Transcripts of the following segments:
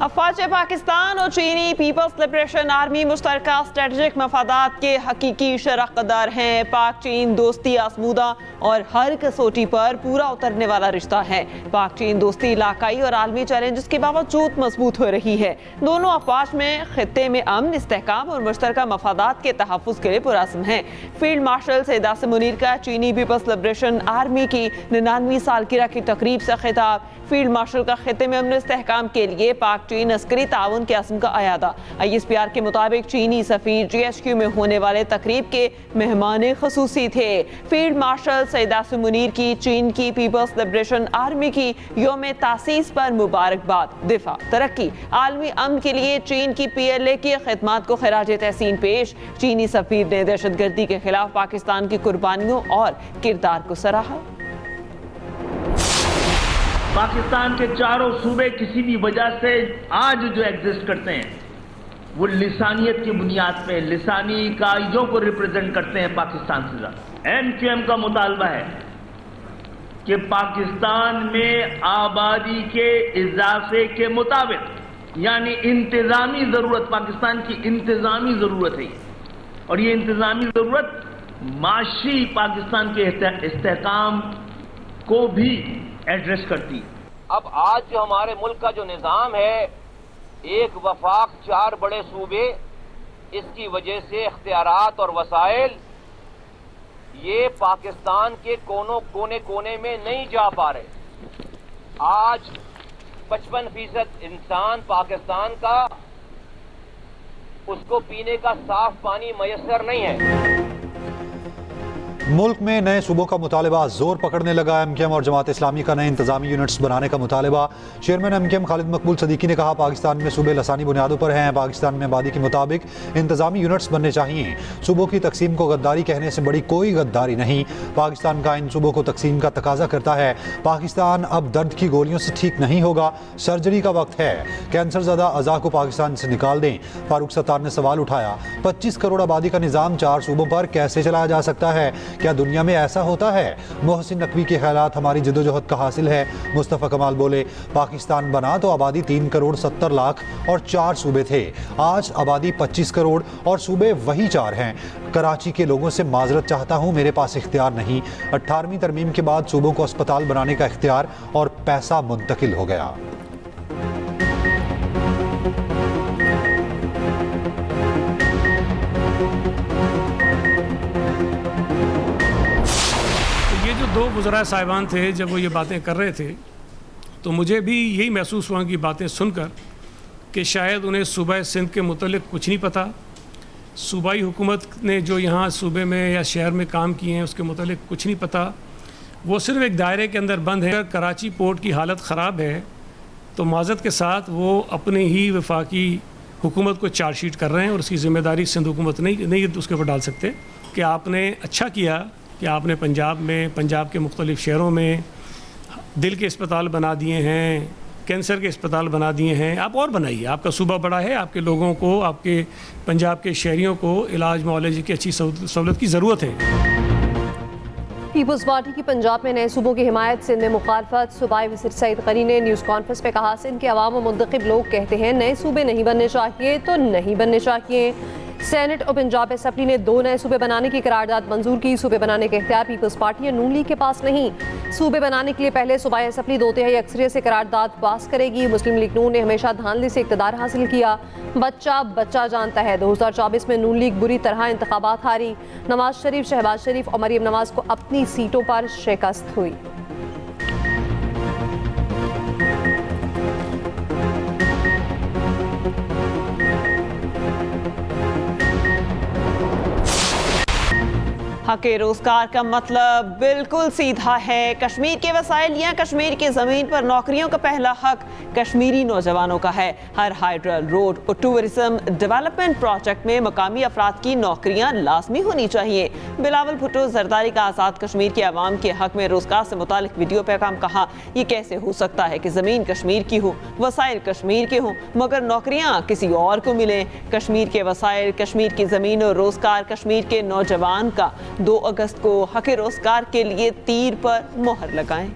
अफवाज पाकिस्तान और चीनी peoples liberation army मुश्तरका strategic मफादात के हकीकी शराकतदार हैं। पाक चीन दोस्ती आसमूदा और हर कसौटी पर पूरा उतरने वाला रिश्ता है। पाक चीन दोस्ती इलाकाई और आलमी चैलेंजेस के बावजूद मजबूत हो रही है। दोनों अफवाज में खित्ते में अमन, इस्तेहकाम और मुश्तरका मफादात के तहफ़्फ़ुज़ के लिए पुरअज़्म हैं। फील्ड मार्शल सैयद आसिम मुनीर का चीनी पीपल्स लिबरेशन आर्मी की 99वीं सालगिरह की तकरीब से खिताब। फील्ड मार्शल का खित्ते में अमन इस्तेहकाम के लिए पाक चीन अस्करी ताउन के अज़्म का अयादा। ISPR के मुताबिक चीनी सफ़ीर GHQ में होने वाले तकरीब के मेहमान ख़ुसूसी थे। फील्ड मार्शल सैयद आसिम मुनीर की चीन की पीपल्स लिबरेशन आर्मी की यौम तासीस पर मुबारकबाद। दिफा, तरक्की, आलमी अमन के लिए चीन की PLA की खिदमात को खिराज तहसीन पेश। चीनी सफ़ीर ने दहशतगर्दी के खिलाफ पाकिस्तान की कुर्बानियों और किरदार को सराहा। पाकिस्तान के चारों सूबे किसी भी वजह से आज जो एग्जिस्ट करते हैं वो लिसानियत की बुनियाद पे लिसानी कायदों को रिप्रेजेंट करते हैं पाकिस्तान से ज़्यादा। MQM का मुतालबा है कि पाकिस्तान में आबादी के इजाफे के मुताबिक यानी इंतज़ामी ज़रूरत, पाकिस्तान की इंतज़ामी ज़रूरत है और ये इंतज़ामी ज़रूरत माशी पाकिस्तान के इस्तेहकाम को भी एड्रेस करती है। अब आज जो हमारे मुल्क का जो निज़ाम है, एक वफाक 4 बड़े सूबे, इसकी वजह से इख्तियारात और वसाइल ये पाकिस्तान के कोने कोने में नहीं जा पा रहे। आज 55% इंसान पाकिस्तान का उसको पीने का साफ पानी मयसर नहीं है। मुल्क में नए सूबों का मुतालबा जोर पकड़ने लगा। MKM और जमात इस्लामी का नए इंतजामी यूनिट्स बनाने का मुतालबा। चेयरमैन MKM खालिद मकबूल सदीकी ने कहा, पाकिस्तान में सूबे लसानी बुनियादों पर हैं। पाकिस्तान में आबादी के मुताबिक इंतजामी यूनिट्स बनने चाहिए। सूबों की तकसीम को गद्दारी कहने से बड़ी कोई गद्दारी नहीं। पाकिस्तान का इन सूबों को तकसीम का तकाजा करता है। पाकिस्तान अब दर्द की गोलियों से ठीक नहीं होगा, सर्जरी का वक्त है। कैंसर ज़दा अज़ा को पाकिस्तान से निकाल दें। फारूक सत्तार ने सवाल उठाया, 25 करोड़ आबादी का निज़ाम 4 सूबों पर कैसे चलाया जा सकता है? क्या दुनिया में ऐसा होता है? मोहसिन नकवी के ख्यालात हमारी जदोजहद का हासिल है। मुस्तफ़ा कमाल बोले, पाकिस्तान बना तो आबादी 3 करोड़ 70 लाख और 4 सूबे थे। आज आबादी 25 करोड़ और सूबे वही 4 हैं। कराची के लोगों से माजरत चाहता हूँ, मेरे पास इख्तियार नहीं। 18वीं तरमीम के बाद सूबों को अस्पताल बनाने का इख्तियार और पैसा मुंतकिल हो गया। दो वज़रा साहिबान थे, जब वो ये बातें कर रहे थे तो मुझे भी यही महसूस हुआ कि बातें सुनकर कि शायद उन्हें सूबा सिंध के मुतल्लिक़ कुछ नहीं पता। सूबाई हुकूमत ने जो यहाँ सूबे में या शहर में काम किए हैं उसके मुतल्लिक़ कुछ नहीं पता। वो सिर्फ एक दायरे के अंदर बंद है। कराची पोर्ट की हालत ख़राब है तो माज़रत के साथ वो अपने ही वफाकी हुकूमत को चार्जशीट कर रहे हैं और उसकी ज़िम्मेदारी सिंध हुकूमत नहीं उसके ऊपर डाल सकते। कि आपने अच्छा किया कि आपने पंजाब के मुख्तलिफ़ शहरों में दिल के अस्पताल बना दिए हैं, कैंसर के अस्पताल बना दिए हैं। आप और बनाइए, आपका सूबा बड़ा है, आपके लोगों को, आपके पंजाब के शहरियों को इलाज मुआलजे की अच्छी सहूलत की ज़रूरत है। पीपल्स पार्टी की पंजाब में नए सूबों की हिमायत, सिंध में मुखालफत। सूबाई वज़ीर सईद क़नी ने न्यूज़ कॉन्फ्रेंस में कहा, सिंध के अवाम व मुंतखब लोग कहते हैं नए सूबे नहीं बनने चाहिए तो नहीं बनने चाहिए। सेनेट और पंजाब असेंबली ने 2 नए सूबे बनाने की करारदाद मंजूर की। सूबे बनाने का इख्तियार पीपल्स पार्टी या नून लीग के पास नहीं। सूबे बनाने के लिए पहले सूबाई असेंबली 2/3 अक्सरियत से करारदाद पास करेगी। मुस्लिम लीग नून ने हमेशा धांधली से इक़्तिदार हासिल किया। बच्चा जानता है, 2024 में नून लीग बुरी तरह इंतखाबात हारी। नवाज शरीफ, शहबाज शरीफ और मरीम नवाज को अपनी सीटों पर शिकस्त हुई। हक़ रोज़गार का मतलब बिल्कुल सीधा है। कश्मीर के वसाइल या कश्मीर की ज़मीन पर नौकरियों का पहला हक कश्मीरी नौजवानों का है। हर हाइड्रल रोड और टूरिज्म डेवलपमेंट प्रोजेक्ट में मकामी अफराद की नौकरियां लाजमी होनी चाहिए। बिलावल भुट्टो जरदारी का आज़ाद कश्मीर के अवाम के हक में रोज़गार से मुतालिक वीडियो पैगाम कहा, ये कैसे हो सकता है कि ज़मीन कश्मीर की हो, वसाइल कश्मीर के हों, मगर नौकरियां किसी और को मिलें। कश्मीर के वसाइल, कश्मीर की ज़मीन और रोज़गार कश्मीर के नौजवान का 2 अगस्त को हक़ रोज़गार के लिए तीर पर मोहर लगाएं।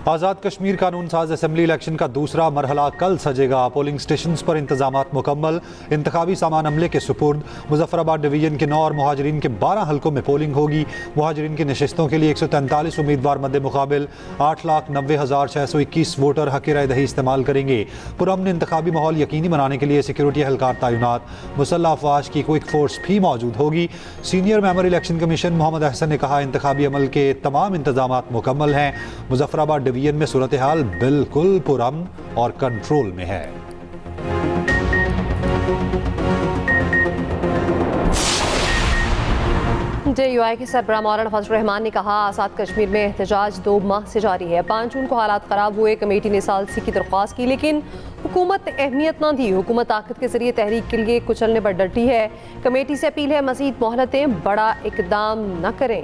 आज़ाद कश्मीर कानून साज असम्बली इलेक्शन का दूसरा मरहला कल सजेगा। पोलिंग स्टेशन पर इंतजामात मुकम्मल, इंतखाबी सामान अमले के सुपुर्द। मुजफ्फराबाद डिवीजन के 9 और मुहाजिरीन के 12 हलकों में पोलिंग होगी। मुहाजिरीन की नशिस्तों के लिए 143 उम्मीदवार मद्दे मुकाबिल 8,90,621 वोटर हक राय दही इस्तेमाल करेंगे। पुरअमन इंतखाबी माहौल यकीनी बनाने के लिए सिक्योरिटी एहलकार तैनात, मुसल्लह अफवाज की क्विक फोर्स भी मौजूद होगी। Senior member election commission Mohammad Ahsan ने कहा, इंतखाबी अमल के तमाम इंतजामात मुकम्मल हैं। मुजफ्फराबाद डिवीजन में सूरत हाल बिल्कुल पुरअमन और कंट्रोल में है। JUI के सरबराह मौलाना फजल रहमान ने कहा, आज़ाद कश्मीर में एहतजाज 2 माह से जारी है। 5 जून को हालात ख़राब हुए, कमेटी ने सालसी की दरख्वास्त की, लेकिन हुकूमत ने अहमियत न दी। हुकूमत ताकत के जरिए तहरीक के लिए कुचलने पर डटी है। कमेटी से अपील है, मज़ीद मोहलतें, बड़ा इकदाम न करें।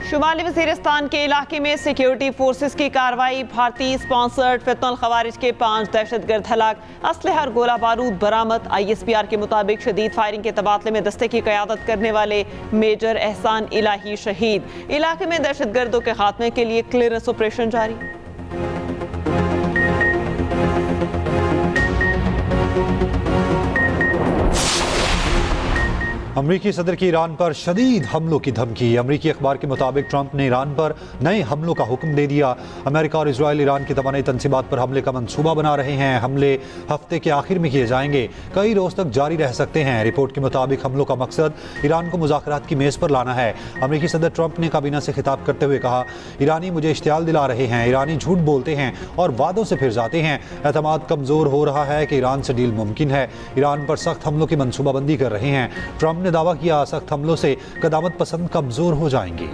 शुमाली वज़ीरिस्तान के इलाके में सिक्योरिटी फोर्सेस की कार्रवाई। भारतीय स्पॉन्सर्ड फितनल खवारिज के 5 दहशतगर्द हलाक, असलहा और गोला बारूद बरामद। ISPR के मुताबिक शदीद फायरिंग के तबादले में दस्ते की क़यादत करने वाले मेजर एहसान इलाही शहीद। इलाके में दहशतगर्दों के खात्मे के लिए क्लियरेंस ऑपरेशन जारी। अमरीकी सदर की ईरान पर शदीद हमलों की धमकी। अमरीकी अखबार के मुताबिक ट्रंप ने ईरान पर नए हमलों का हुक्म दे दिया। अमेरिका और इजराइल ईरान की तवानाई तनसीबात पर हमले का मंसूबा बना रहे हैं। हमले हफ्ते के आखिर में किए जाएंगे, कई रोज तक जारी रह सकते हैं। रिपोर्ट के मुताबिक हमलों का मकसद ईरान को मुज़ाकरात की मेज़ पर लाना है। अमरीकी सदर ट्रंप ने काबीना से खिताब करते हुए कहा, ईरानी मुझे इश्तियाल दिला रहे हैं, ईरानी झूठ बोलते हैं और वादों से फिर जाते हैं। एतमाद कमज़ोर हो रहा है कि ईरान से डील मुमकिन है। ईरान पर सख्त हमलों की मनसूबाबंदी कर रहे हैं। ट्रंप ने दावा किया, सख्त हमलों से कदामत पसंद कमजोर हो जाएंगे।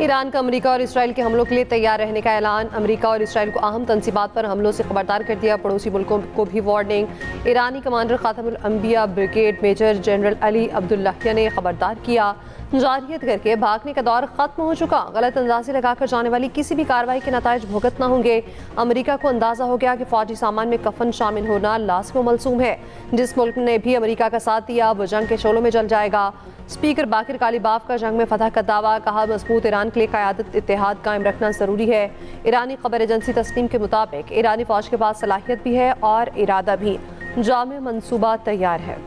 ईरान का अमेरिका और इसराइल के हमलों के लिए तैयार रहने का ऐलान। अमेरिका और इसराइल को अहम तनसीबात पर हमलों से खबरदार कर दिया। पड़ोसी मुल्कों को भी वार्निंग। ईरानी कमांडर खातमुल अंबिया ब्रिगेड मेजर जनरल अली अब्दुल्लाहिया ने खबरदार किया, जारियत करके भागने का दौर खत्म हो चुका। गलत अंदाजे लगाकर जाने वाली किसी भी कार्रवाई के नताइज भुगतना होंगे। अमेरिका को अंदाजा हो गया कि फौजी सामान में कफन शामिल होना लाज़िम मलसूम है। जिस मुल्क ने भी अमेरिका का साथ दिया वो जंग के शोलों में जल जाएगा। स्पीकर बाकिर कालीबाफ का जंग में फतह का दावा। कहा, मजबूत ईरान के लिए क़यादत इत्तेहाद कायम रखना ज़रूरी है। ईरानी खबर एजेंसी तस्नीम के मुताबिक ईरानी फौज के पास सलाहियत भी है और इरादा भी। जामे मंसूबा तैयार है।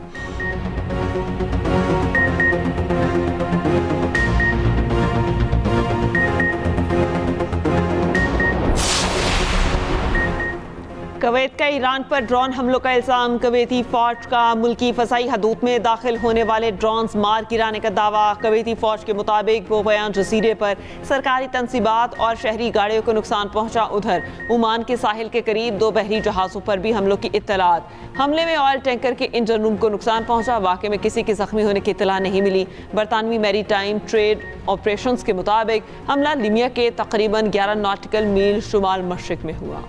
कवैत का ईरान पर ड्रोन हमलों का इल्ज़ाम। कवैती फौज का मुल्की फ़ज़ाई हदूद में दाखिल होने वाले ड्रोन्स मार गिराने का दावा। कवैती फौज के मुताबिक वो बयान जजीरे पर सरकारी तनसीबात और शहरी गाड़ियों को नुकसान पहुंचा। उधर ओमान के साहिल के करीब 2 बहरी जहाज़ों पर भी हमलों की इत्तलात। हमले में ऑयल टैंकर के इंजन रूम को नुकसान पहुंचा। वाक़े में किसी के जख्मी होने की इत्तला नहीं मिली। बरतानवी मैरी टाइम ट्रेड ऑपरेशंस के मुताबिक हमला लिमिया के तकरीबन 11 नॉटिकल मील शुमाल मशरिक में हुआ।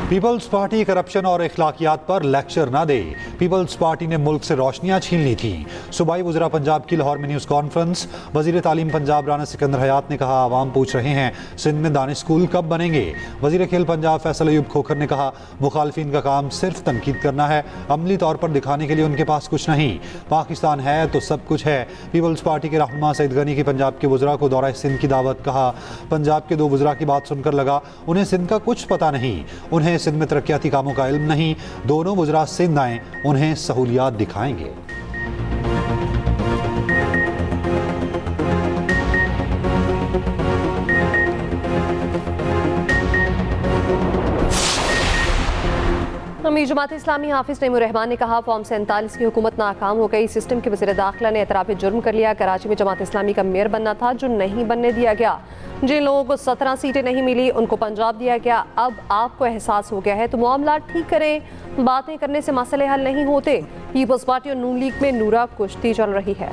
पीपल्स पार्टी करप्शन और इखलाकियात पर लेक्चर न दे। पीपल्स पार्टी ने मुल्क से रोशनियां छीन ली थी। सूबाई वज़रा पंजाब की लाहौर में न्यूज़ कॉन्फ्रेंस। वज़ीर तालीम पंजाब राना सिकंदर हयात ने कहा, आवाम पूछ रहे हैं सिंध में दानिश स्कूल कब बनेंगे। वज़ीर खेल पंजाब फैसल अयूब खोखर ने कहा, मुखालफिन का काम सिर्फ तनकीद करना है, अमली तौर पर दिखाने के लिए उनके पास कुछ नहीं। पाकिस्तान है तो सब कुछ है। पीपल्स पार्टी के रहनुमा सईद गनी की पंजाब के वज़रा को दौरा सिंध की दावत। कहा, पंजाब के 2 वज़रा की बात सुनकर लगा उन्हें सिंध का कुछ पता नहीं, उन्हें सिंध में तरक्याती कामों का इल्म नहीं। दोनों वज़रा सिंध आएं, उन्हें सहूलियात दिखाएंगे। अमीर जमात इस्लामी हाफिज तैमूर रहमान ने कहा, फॉर्म 47 की हुकूमत नाकाम हो गई। सिस्टम के वज़ीर दाखिला ने एतराफ़ जुर्म कर लिया। कराची में जमात इस्लामी का मेयर बनना था जो नहीं बनने दिया गया। जिन लोगों को 17 सीटें नहीं मिली उनको पंजाब दिया गया। अब आपको एहसास हो गया है तो मामला ठीक करें। बातें करने से मसले हल नहीं होते। पीपल्स पार्टी और नून लीग में नूरा कुश्ती चल रही है।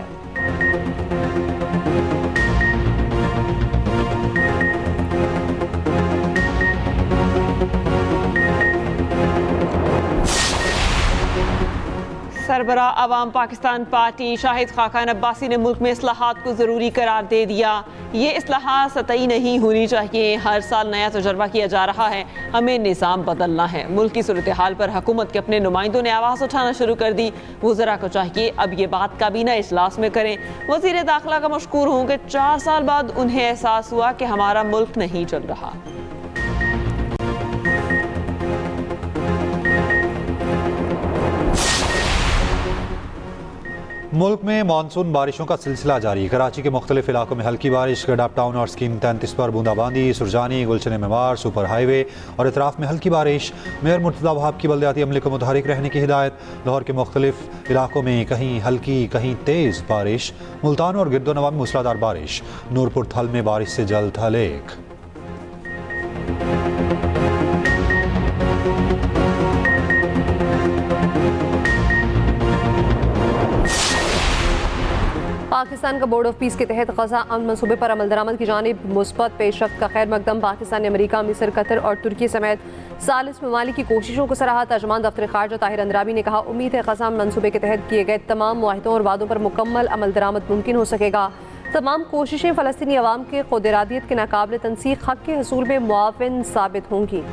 सरबराह अवाम पाकिस्तान पार्टी शाहिद खाकान अब्बासी ने मुल्क में इस्लाहात को ज़रूरी करार दे दिया। ये इस्लाहात सतही नहीं होनी चाहिए, हर साल नया तजर्बा किया जा रहा है, हमें निज़ाम बदलना है। मुल्क की सूरत हाल पर हुकूमत के अपने नुमाइंदों ने आवाज़ उठाना शुरू कर दी। वज़रा को चाहिए अब ये बात काबीना इजलास में करें। वज़ीर दाखिला का मशकूर हूँ कि 4 साल बाद उन्हें एहसास हुआ कि हमारा मुल्क नहीं चल रहा। मुल्क में मानसून बारिशों का सिलसिला जारी। कराची के मुख्तलिफ इलाकों में हल्की बारिश, गडाप टाउन और स्कीम 33 पर बूंदाबांदी, सुरजानी, गुलशन मेवार, सुपर हाईवे और इतराफ में हल्की बारिश। मेयर मुर्तज़ा वहाब की बल्दियाती अमले को मुतहरिक रहने की हिदायत। लाहौर के मुख्तलिफ इलाकों में कहीं हल्की कहीं तेज़ बारिश। मुल्तान और गिरदोनवा में मूसलाधार बारिश। नूरपुर थल में बारिश से जल्द हलेक। पाकिस्तान का बोर्ड ऑफ पीस के तहत ग़ज़ा अमन मंसूबे पर अमल दरामद की जानिब मुस्बत पेशरफ्त का खैर मकदम। पाकिस्तान ने अमेरिका, मिस्र, कतर और तुर्की समेत 40 ममालिक की कोशिशों को सराहा। तर्जुमान दफ्तर ख़ारजा ताहिर अंद्राबी ने कहा, उम्मीद है ग़ज़ा अमन मंसूबे के तहत किए गए तमाम मुआहिदों और वादों पर मुकम्मल अमल दरामद मुमकिन हो सकेगा। तमाम कोशिशें फ़लस्तीनी अवाम के खुद इरादियत के नाकाबिल तनसीख हक़ के हसूल में मुआविन साबित होंगी।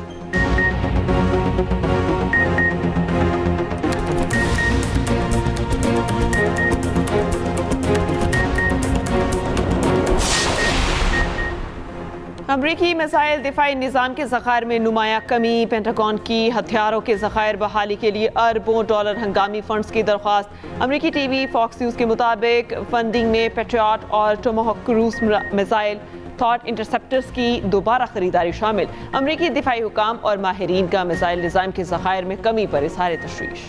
अमरीकी मिसाइल दिफाई निज़ाम के ज़खायर में नुमाया कमी। पेंटागन की हथियारों के ज़खायर बहाली के लिए अरबों डॉलर हंगामी फंड्स की दरख्वास्त। अमरीकी टीवी फॉक्स न्यूज़ के मुताबिक फंडिंग में पेट्रियट और Tomahawk cruise missile thought interceptors की दोबारा खरीदारी शामिल। अमरीकी दिफाई हुकाम और माहिरीन का मिसाइल निज़ाम के ज़खायर में कमी पर इज़हार तशवीश।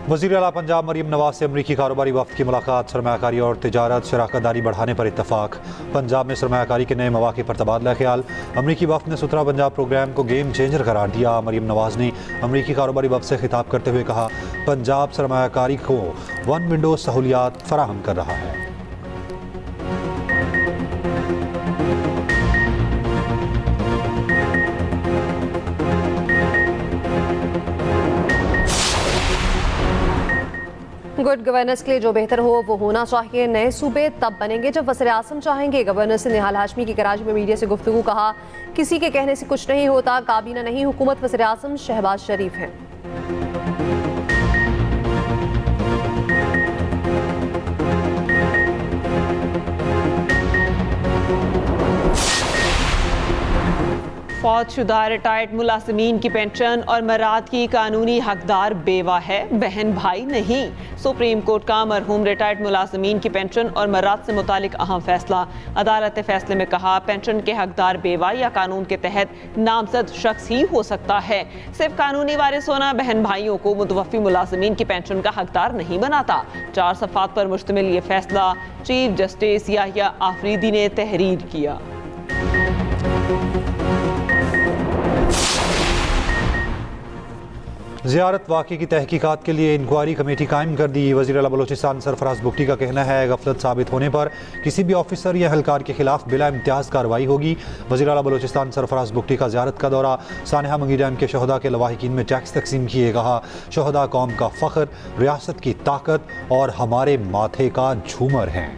वज़ीर आला पंजाब मरीम नवाज से अमरीकी कारोबारी वफ़द की मुलाकात। सरमायाकारी और तिजारत शराकतदारी बढ़ाने पर इत्तफाक। पंजाब में सरमायाकारी के नए मौक़े पर तबादला ख्याल। अमरीकी वफ़द ने सुथरा पंजाब प्रोग्राम को गेम चेंजर करार दिया। मरीम नवाज ने अमरीकी कारोबारी वफ़द से खिताब करते हुए कहा, पंजाब सरमायाकारी को वन विंडो सहूलियात फराहम कर रहा है। गुड गवर्नेंस के लिए जो बेहतर हो वो होना चाहिए। नए सूबे तब बनेंगे जब वज़ीर आज़म चाहेंगे। गवर्नर से निहाल हाशमी की कराची में मीडिया से गुफ्तगू। कहा, किसी के कहने से कुछ नहीं होता, काबीना नहीं हुकूमत, वज़ीर आज़म शहबाज शरीफ हैं। फौजशुदा रिटायर्ड मुलाजिमीन की पेंशन और मराद की कानूनी हकदार बेवा है, बहन भाई नहीं। सुप्रीम कोर्ट का मरहूम रिटायर्ड मुलाजिमीन की पेंशन और मराद से मुतालिक अहम फैसला। अदालत ने फैसले में कहा, पेंशन के हकदार बेवा या कानून के तहत नामजद शख्स ही हो सकता है। सिर्फ कानूनी वारिस होना बहन भाइयों को मुतवफ़ी मुलाजिमीन की पेंशन का हकदार नहीं बनाता। 4 सफ़ात पर मुश्तमिल ये फैसला चीफ जस्टिस याहिया आफरीदी ने तहरीर किया। ज़ियारत वाक़े की तहकीकात के लिए इंक्वायरी कमेटी कायम कर दी। वज़ीर आला बलोचिस्तान सरफराज बुगटी का कहना है, गफलत साबित होने पर किसी भी ऑफिसर या एहलकार के खिलाफ बिला इम्तियाज़ कार्रवाई होगी। वज़ीर आला बलोचिस्तान सरफराज बुगटी का ज़ियारत का दौरा। सानहा मंगी डैम के शहदा के लवाहिकीन में टैक्स तकसीम किए। कहा, शहदा कौम का फ़ख्र, रियासत की ताकत और हमारे माथे का झूमर हैं।